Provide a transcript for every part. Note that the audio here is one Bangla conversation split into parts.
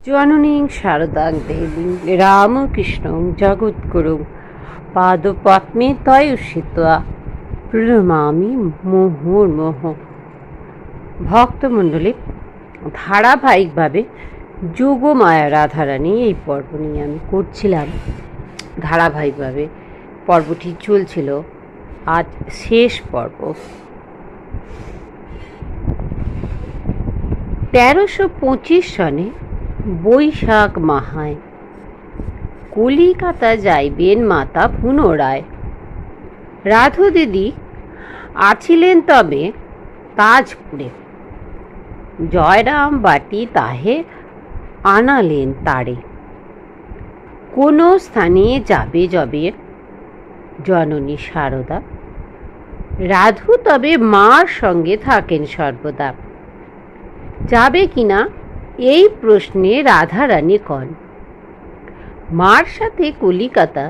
জননীং শারদাং দেবীং রামকৃষ্ণং জগদ্গুরুং পাদপদ্মে তয়োষিত্বা প্রণমামি মুহুর্মুহুঃ। ভক্তমণ্ডলী, ধারাবাহিকভাবে যোগমায়া রাধারানী এই পর্ব নিয়ে আমি করছিলাম। ধারাবাহিকভাবে পর্বটি চলছিল, আজ শেষ পর্ব। 1325 সনে বৈশাখ মাহায় কলিকাতা যাইবেন মাতা পুনরায়। রাধু দিদি আছিলেন তবে তাজপুরে। জয়রাম বাটি তাহে আনালেন তারে। কোন স্থানে যাবে যবে জননী শারদা, রাধু তবে মার সঙ্গে থাকেন সর্বদা। যাবে কিনা এই প্রশ্নে রাধারানী কন, মার সাথে কলিকাতা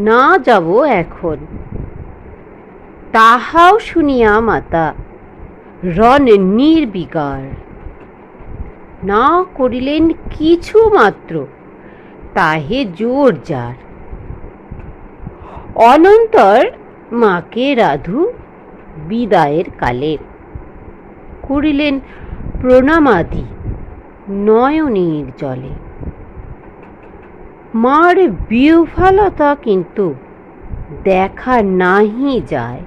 না যাব এখন। তাহাও শুনিয়া মাতা রণ নির্বিকার, না করিলেন কিছু মাত্র তাহে জোর যার। অনন্তর মাকে রাধু বিদায়ের কালে করিলেন প্রণামাদি নয়নের জলে। মার বিহ্বলতা কিন্তু দেখা নাহি যায়,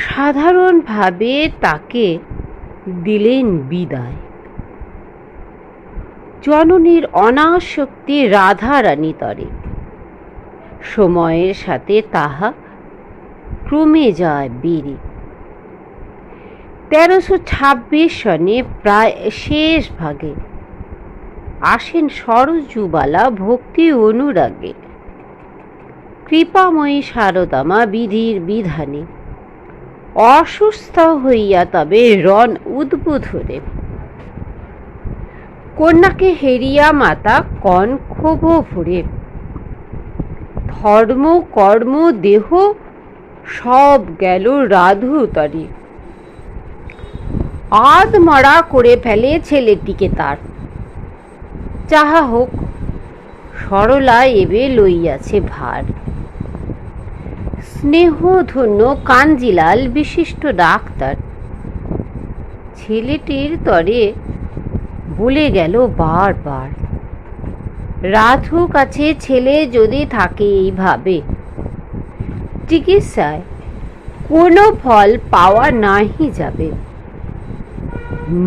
সাধারণভাবে তাকে দিলেন বিদায়। জননীর অনাসক্তি রাধারানী তরে, সময়ের সাথে তাহা ক্রমে যায় বেড়ে। 1326 সনে প্রায় শেষ ভাগে আসেন সরজুবালা ভক্তি অনুরাগে। কৃপাময়ী শারদামা বিধির বিধানে অসুস্থ হইয়া তবে রণ উদ্বোধনে। কন্যাকে হেরিয়া মাতা কন ক্ষোভ ভরে, ধর্ম কর্ম দেহ সব গেল রাধু তরে। আধমরা করে ফেলে ছেলেটিকে তার, যাহা হোক সরলা এবে লইয়াছে ভার। স্নেহধন্য কাঞ্জিলাল বিশিষ্ট ডাক্তার ছেলেটির তরে বলে গেল বারবার, রাধু কাছে ছেলে যদি থাকে এইভাবে, চিকিৎসায় কোনো ফল পাওয়া নাহি যাবে।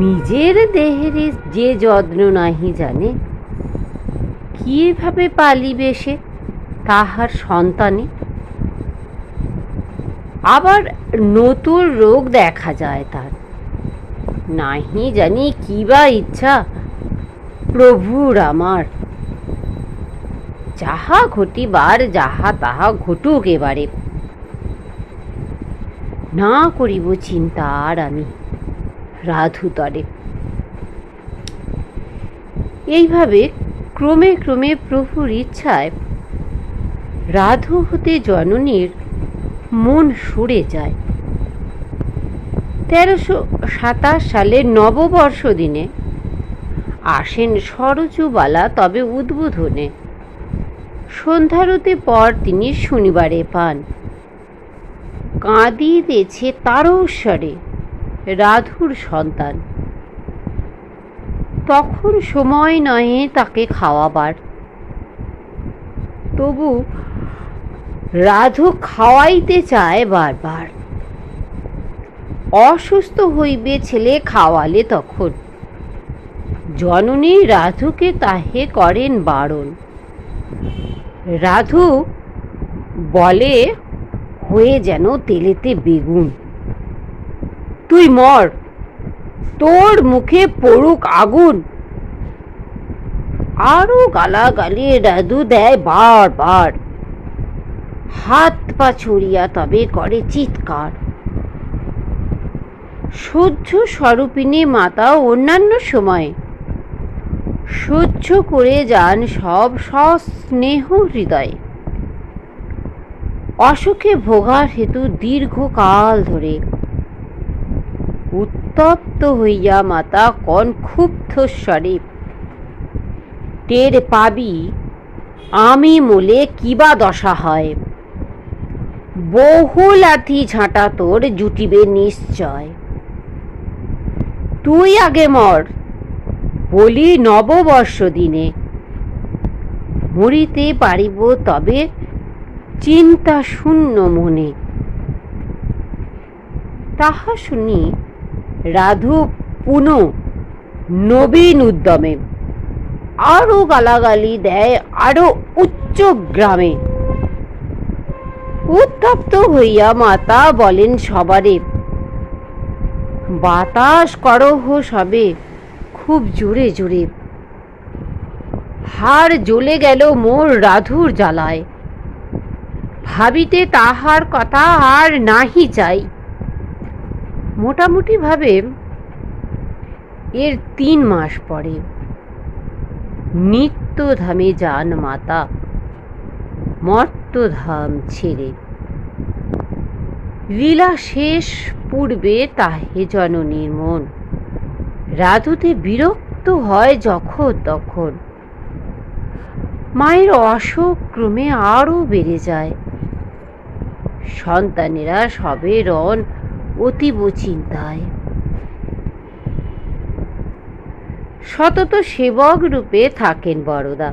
নিজের দেহের যে যত্ন নাহি জানে, কিভাবে পালিবে সে তাহার সন্তানে। আবার নতুন রোগ দেখা যায় তার, নাহি জানি কি বা ইচ্ছা প্রভুর আমার। যাহা ঘটিবার যাহা তাহা ঘটুক এবারে, না করিব চিন্তা আর আমি রাধু তরে। এইভাবে ক্রমে ক্রমে প্রভুর ইচ্ছায় রাধু হতে জননীর মন সরে যায়। 1327 সালের নববর্ষ দিনে আসেন সরজুবালা তবে উদ্বোধনে। সন্ধ্যারতি পর তিনি শনিবারে পান। কাঁদিতেছে তারস্বরে রাধুর সন্তান। তখন সময় নয় তাকে খাওয়াবার, তবু রাধু খাওয়াইতে চায় বারবার। অসুস্থ হইবে ছেলে খাওয়ালে তখন, জননী রাধুকে তাহে করেন বারণ। রাধু বলে হয়ে যেন তেলেতে বেগুন, তুই মর, তোর মুখে পড়ুক আগুন। আরো গালাগালি রাধু দেয় বারবার, হাত পা ছড়িয়া তবে করে চিৎকার। সহ্য স্বরূপিণী মাতা অন্যান্য সময় সহ্য করে যান সব সস্নেহ হৃদয়ে। অসুখে ভোগার হেতু দীর্ঘকাল ধরে উত্তপ্ত হইয়া মাতা কন ক্ষুব্ধ স্বরে, টের পাবি আমি মোলে কিবা দশা হয়। বহু লাথি ঝাঁটা তোর জুটিবে নিশ্চয়। তুই আগে মর বলি নববর্ষ দিনে, মরিতে পারিব তবে চিন্তা শূন্য মনে। তাহা শুনি রাধু পুনঃ নবীন উদ্যমে আরো গালাগালি দেয় আরো উচ্চ গ্রামে। উত্তপ্ত হইয়া মাতা বলেন সবারে, বাতাস করহ সবে খুব জোরে জোরে। হাড় জ্বলে গেল মোর রাধুর জ্বালায়, ভাবিতে তাহার কথা আর নাহি চাই। মোটামুটি ভাবে এর 3 মাস পরে নিত্যধামে যান মাতা মর্তধাম ছেড়ে। লীলা শেষ পূর্বে তাহে জননীর মন রাধুতে বিরক্ত হয় যখন তখন। মায়ের অসুখ ক্রমে আরো বেড়ে যায়। সন্তানেরা সবে রন অতীব চিন্তায়। সতত সেবক রূপে থাকেন বরদা।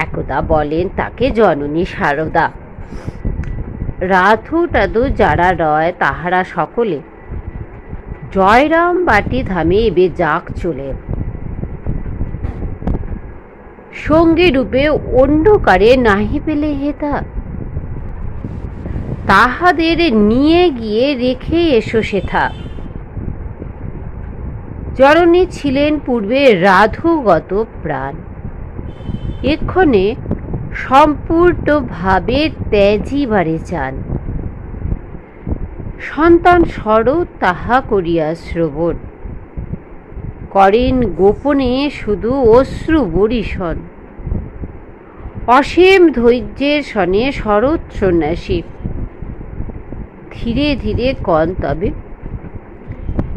একদা বলেন তাকে জননী সারদা। রাধু টাধু যারা রয় তাহারা সকলে জয়রাম বাটি ধামে এবে যাক চলে। সঙ্গী রূপে অন্যকারে নাহি পেলে হেতা, তাহাদের নিয়ে গিয়ে রেখে এসো সেথা। জননী ছিলেন পূর্বে রাধুগত প্রাণ, এক্ষণে সম্পূর্ণভাবে ত্যাজিবারে চান। সন্তান শরৎ তাহা করিয়া শ্রবণ করেন গোপনে শুধু অশ্রু বরিশন। অসীম ধৈর্যের সনে শরৎ সন্ন্যাসী ধীরে ধীরে কন তবে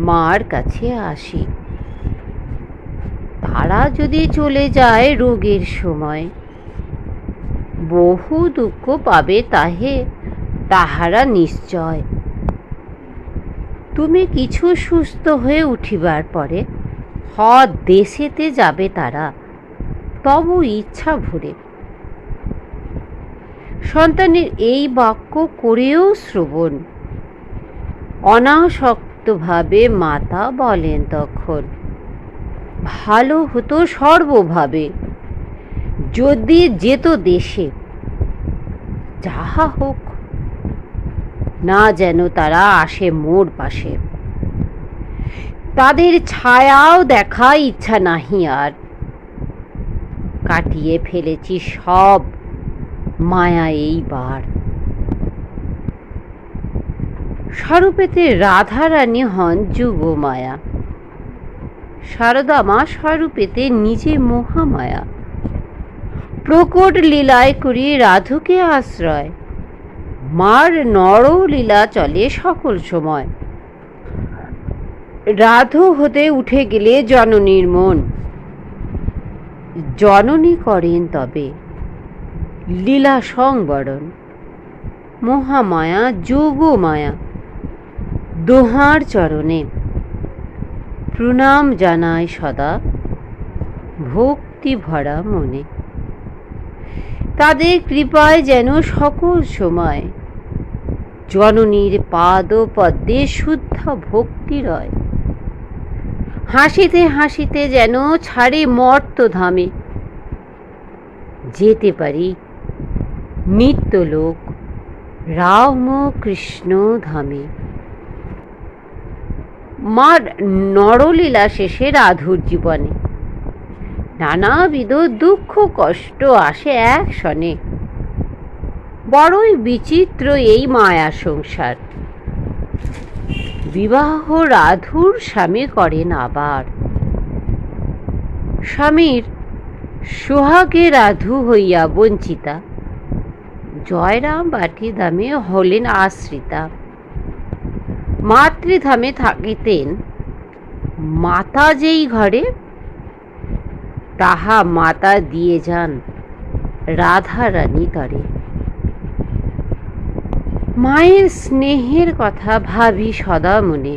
মার কাছে আসি। তারা যদি চলে যায় রোগের সময়, বহু দুঃখ পাবে তাহারা নিশ্চয়। তুমি কিছু সুস্থ হয়ে উঠিবার পরে দেশেতে যাবে তারা, তবু ইচ্ছা ভরে। সন্তানের এই বাক্য করেও শ্রবণ অনাসক্তভাবে মাতা বলেন তখন, ভালো হতো সর্বভাবে যদি যেত দেশে। যাহা হোক না যেন তারা আসে মোর পাশে। তাদের ছায়াও দেখা ইচ্ছা নাহি আর, কাটিয়ে ফেলেছি সব মায়া এইবার। স্বরূপেতে রাধারানী হন যুগ মায়া, শারদা মা স্বরূপেতে নিজে মহামায়া। প্রকট লীলায় করি রাধুকে আশ্রয়, মার নরলীলা চলে সকল সময়। রাধু হতে উঠে গেলে জননীর মন, জননী করেন তবে লীলা সংবরণ। মহামায়া যোগ মায়া দোহার চরণে প্রণাম জানায় সদা ভক্তি ভরা মনে। তাদের কৃপায় যেন সকল সময় জননীর পাদ পদ্মে শুদ্ধ ভক্তি রয়। হাসিতে হাসিতে যেন ছাড়ে মর্তধামে, যেতে পারি নিত্যলোক রাম কৃষ্ণ ধামে। মার নরলীলা শেষে রাধুর জীবনে নানাবিধ দুঃখ কষ্ট আসে এক শনে। বড়ই বিচিত্র এই মায়া সংসার। বিবাহ রাধুর স্বামী করেন আবার, স্বামীর সোহাগে রাধু হইয়া বঞ্চিতা, জয়রাম বাটি ধামে হলেন আশ্রিতা। মাতৃধামে থাকিতেন মাতা যেই ঘরে, তাহা মাতা দিয়ে যান রাধারানী তরে। মায়ের স্নেহের কথা ভাবি সদা মনে।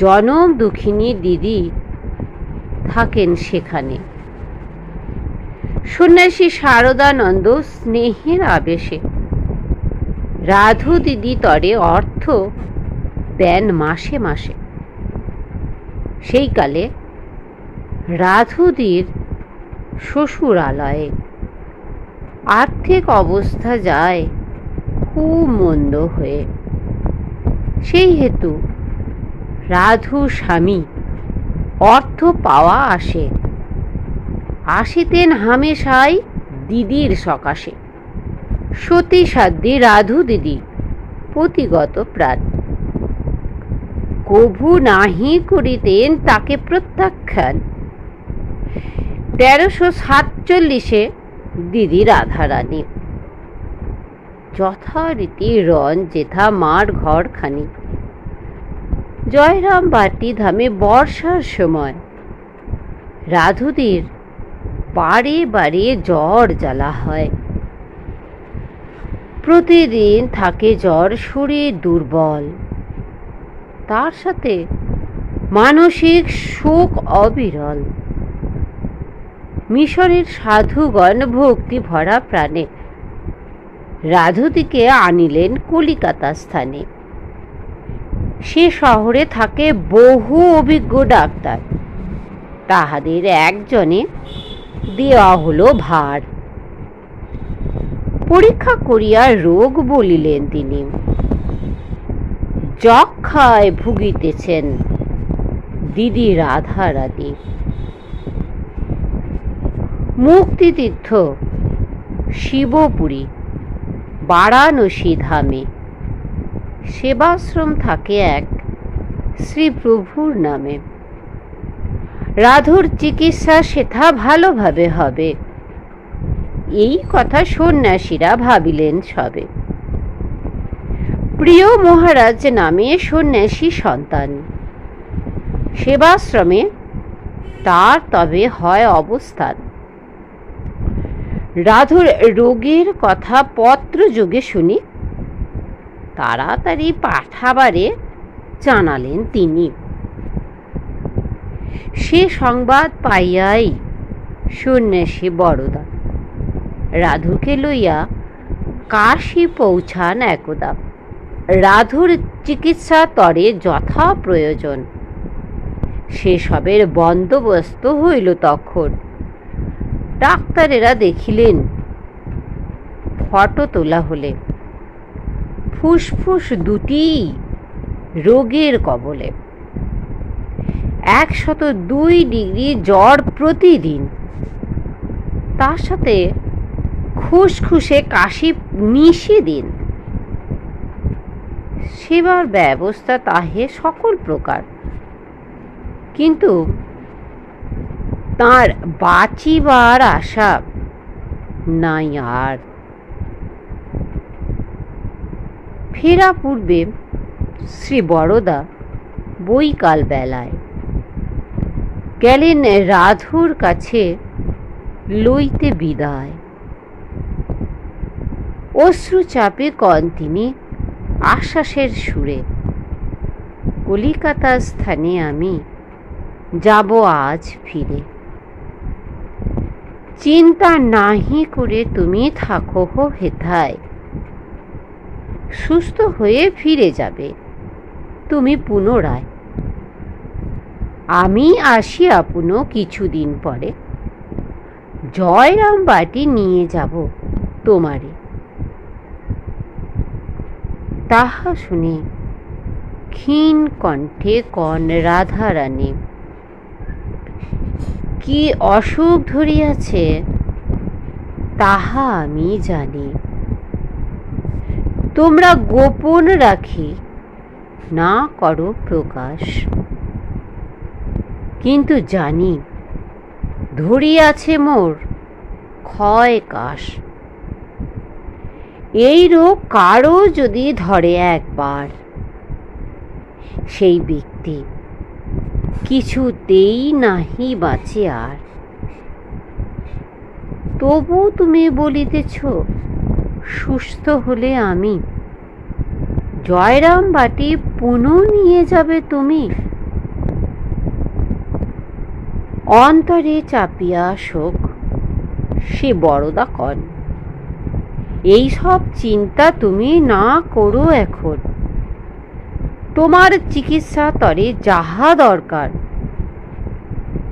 জনম দুঃখিনী দিদি থাকেন সেখানে। সন্ন্যাসী শারদানন্দ স্নেহের আবেশে রাধু দিদি তরে অর্থ দেন মাসে মাসে। সেই কালে রাধুদির শ্বশুরালয়ে আর্থিক অবস্থা যায় খুব মন্দ হয়ে। সেই হেতু রাধু স্বামী অর্থ পাওয়া আসিতেন হামেশাই দিদির সকাশে। সতী সাধ্যি রাধু দিদি পতিগত প্রাণ। কভু নাহি করিতেন তাকে প্রত্যাখ্যান। 1347 দিদি রাধারানী যথারীতি রণ যেথা মার ঘরখানি। জয়রাম বাটি ধামে বর্ষার সময় রাধুদির বারে বারে জ্বর জ্বালা হয়। প্রতিদিন থাকে জ্বর, শরীর দুর্বল, তার সাথে মানসিক শোক অবিরল। মিশরের সাধুগণ ভক্তি ভরা প্রাণে রাধুদিকে আনিলেন কলিকাতা স্থানে। সে শহরে থাকে বহু অভিজ্ঞ ডাক্তার, তাহাদের একজনে দেওয়া হলো ভার। পরীক্ষা করিয়া রোগ বলিলেন তিনি। যক্ষায় ভুগিতেছেন দিদি রাধারানী। মুক্তিতীর্থ, শিবপুরী, বারাণসী ধামে সেবাশ্রম থাকে এক শ্রীপ্রভুর নামে। রাধুর চিকিৎসা সেথা ভালোভাবে হবে, এই কথা সন্ন্যাসীরা ভাবিলেন সবে। প্রিয় মহারাজ নামে সন্ন্যাসী সন্তান, সেবাশ্রমে তার তবে হয় অবস্থান। রাধুর রোগের কথা পত্র যোগে শুনি তাড়াতাড়ি পাঠাবারে জানালেন তিনি। সে সংবাদ পাইয়াই সন্ন্যাসী বড়দা রাধুকে লইয়া কাশী পৌঁছান একদা। রাধুর চিকিৎসা তরে যথা প্রয়োজন সেসবের বন্দোবস্ত হইল তখন। ডাক্তারেরা দেখিলেন ফটো তোলা হলে ফুসফুস দুটি রোগের কবলে। 102 ডিগ্রি জ্বর প্রতিদিন, তার সাথে খুসখুসে কাশি নিশিদিন। সেবার ব্যবস্থা তাহে সকল প্রকার, কিন্তু তার বাঁচিবার আশা নাই আর। ফেরা পূর্বে শ্রী বড়দা বৈকাল বেলায় গেলেন রাধুর কাছে লইতে বিদায়। অশ্রু চাপে কন তিনি আশ্বাসের সুরে, কলিকাতা স্থানে আমি যাব আজ ফিরে। চিন্তা নাহি করে তুমি থাকো হেথায়, সুস্থ হয়ে ফিরে যাবে তুমি পুনরায়। আমি আসিয়া পুনঃ কিছুদিন পরে জয়রাম বাটি নিয়ে যাব তোমারে। তাহা শুনে ক্ষীণ কণ্ঠে কন রাধারানী, কি অসুখ ধরিয়াছে তাহা আমি জানি। তোমরা গোপন রাখি না করো প্রকাশ, কিন্তু জানি ধরিয়াছে মোর ক্ষয় কাশ। এই রোগ কারো যদি ধরে একবার, সেই ব্যক্তি কিছুতেই নাহি বাঁচে আর। তবু তুমি বলিতেছ সুস্থ হলে আমি জয়রাম বাটি পুনঃ নিয়ে যাবে তুমি। অন্তরে চাপিয়া শোক সে বড়দা কন, এইসব চিন্তা তুমি না করো এখন। তোমার চিকিৎসা তরে যাহা দরকার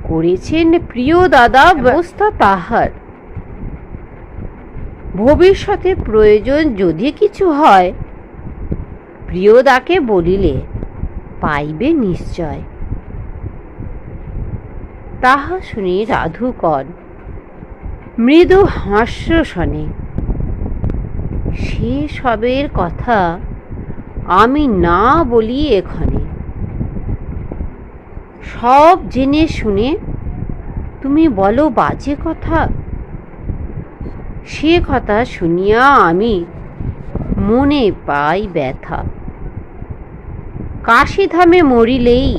করেছেন প্রিয় দাদা ব্যবস্থা তাহার। ভবিষ্যতে প্রয়োজন যদি কিছু হয় প্রিয়দাকে বলিলে পাইবে নিশ্চয়। তাহা শুনি রাধুকর মৃদু হাস্য শোনে, সে সবের কথা আমি না বলি এখানে। সব জেনে শুনে তুমি বলো বাজে কথা, সে কথা শুনিয়া আমি মনে পাই ব্যথা। কাশীধামে মরিলেই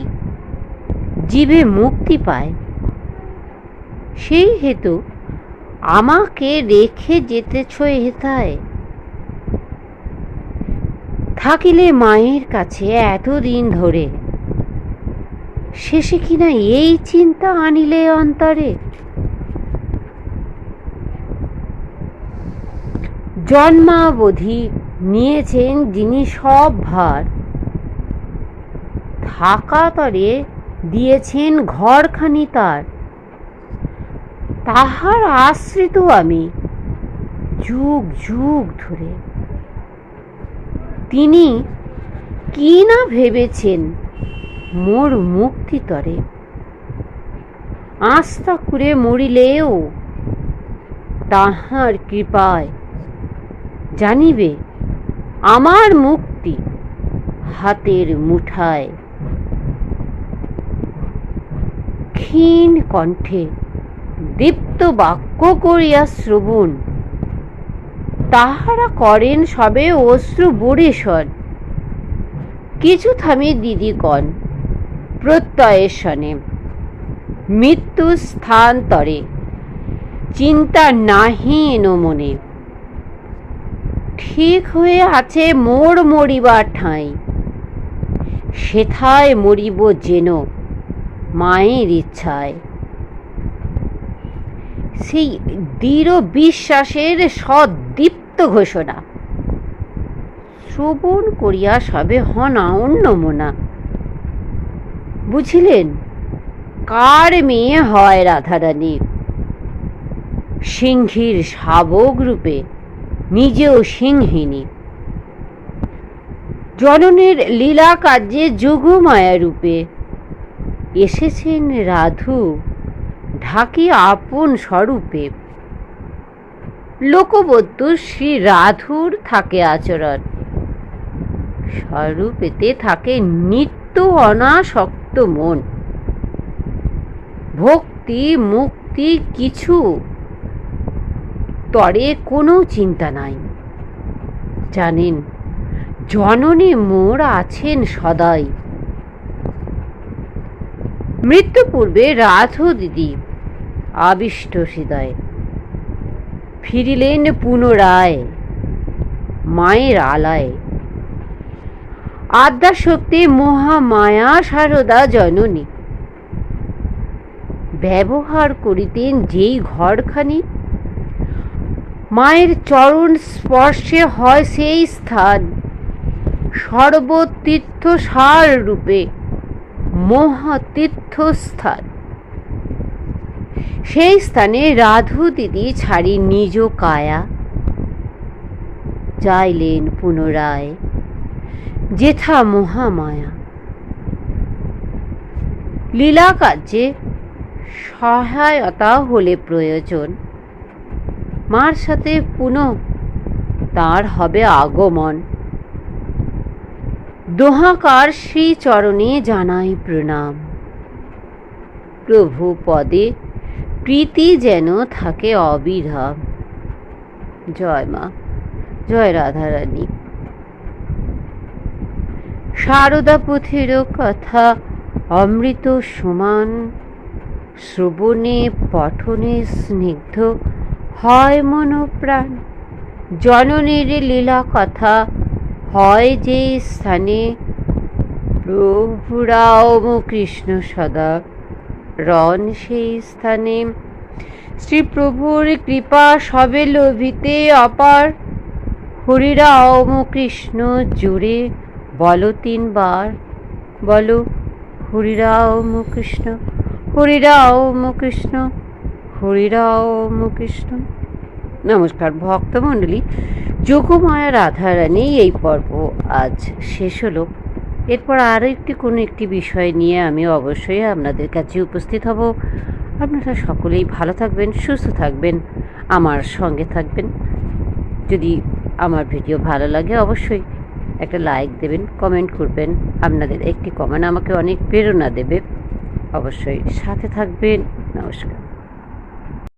জীবে মুক্তি পায়, সেই হেতু আমাকে রেখে যেতেছ হেথায়। থাকিলে মায়ের কাছে এতদিন ধরে, শেষে কিনা এই চিন্তা আনিলে অন্তরে। জন্মাবধি নিয়েছেন যিনি সব ভার, থাকা তরে দিয়েছেন ঘরখানি তার। তাহার আশ্রিত আমি যুগ যুগ ধরে। তিনি কি না ভেবেছেন মোর মুক্তি তরে। আস্থা করে মরিলেও তাহার কৃপায় জানিবে আমার মুক্তি হাতের মুঠায়। ক্ষীণ কণ্ঠে দীপ্ত বাক্য করিয়া শ্রবণ, তাহারা করেন সবে অশ্রু বরিশন। কিছু থামি দিদিগণ প্রত্যয়ের সনে, মৃত্যু স্থান তরে চিন্তা নাহি এনো মনে। ঠিক হয়ে আছে মোর মরিবার ঠাঁই, সেথায় মরিব যেন মায়ের ইচ্ছায়। সেই দৃঢ় বিশ্বাসের সদীপ্ত ঘোষণা শ্রবণ করিয়া সবে হন অন্যমনা। বুঝিলেন কার মেয়ে হয় রাধারানী, সিংহীর শাবক রূপে নিজেও সিংহিনী। জননের লীলা কার্যে যোগমায়া রূপে এসেছেন রাধু ঢাকি আপন স্বরূপে। লোকবদ্ধ শ্রী রাধুর থাকে আচরণ, স্বরূপেতে থাকে নিত্য অনাসক্ত মন। ভক্তি মুক্তি কিছু তরে কোনো চিন্তা নাই। জানেন জননী মোর আছেন সদাই। মৃত্যু পূর্বে রাধু দিদি আবিষ্ট হৃদয়ে ফিরিলেন পুনরায় মায়ের আলায়। আদ্যাশক্তি মহামায়া সারদা জননী ব্যবহার করিতেন যেই ঘরখানি, মায়ের চরণ স্পর্শে হয় সেই স্থান সর্বতীর্থ সার রূপে মহাতীর্থস্থান। সেই স্থানে রাধু দিদি ছাড়ি নিজ কায়া যাইলেন পুনরায় যেথা মহামায়া। লীলা কার্যে সহায়তা হলে প্রয়োজন, মার সাথে পুনঃ তার হবে আগমন। দোহাকার শ্রীচরণে জানাই প্রণাম, প্রভু পদে প্রীতি যেন থাকে অবিরাম। জয় মা, জয় রাধারানী। সারদা পথের কথা অমৃত সমান, শ্রবণে পঠনে স্নিগ্ধ হয় মনোপ্রাণ জননীর লীলা কথা, হয় যে স্থানে প্রভু রাম কৃষ্ণ সদা রণ সেই স্থানে। শ্রীপ্রভুর কৃপা সবে লোভিতে অপার, হরিরাম কৃষ্ণ জুড়ে বলো 3 বার, বলো হরিরাম কৃষ্ণ, হরিরাম কৃষ্ণ, হরিরাম কৃষ্ণ। নমস্কার ভক্তমণ্ডলী, যোগমায়া রাধারানী এই পর্ব আজ শেষ হলো। এরপর আরও কোনো একটি বিষয় নিয়ে আমি অবশ্যই আপনাদের কাছে উপস্থিত হব। আপনারা সকলেই ভালো থাকবেন, সুস্থ থাকবেন, আমার সঙ্গে থাকবেন। যদি আমার ভিডিও ভালো লাগে অবশ্যই একটা লাইক দেবেন, কমেন্ট করবেন। আপনাদের একটি কমেন্ট আমাকে অনেক প্রেরণা দেবে। অবশ্যই সাথে থাকবেন। নমস্কার।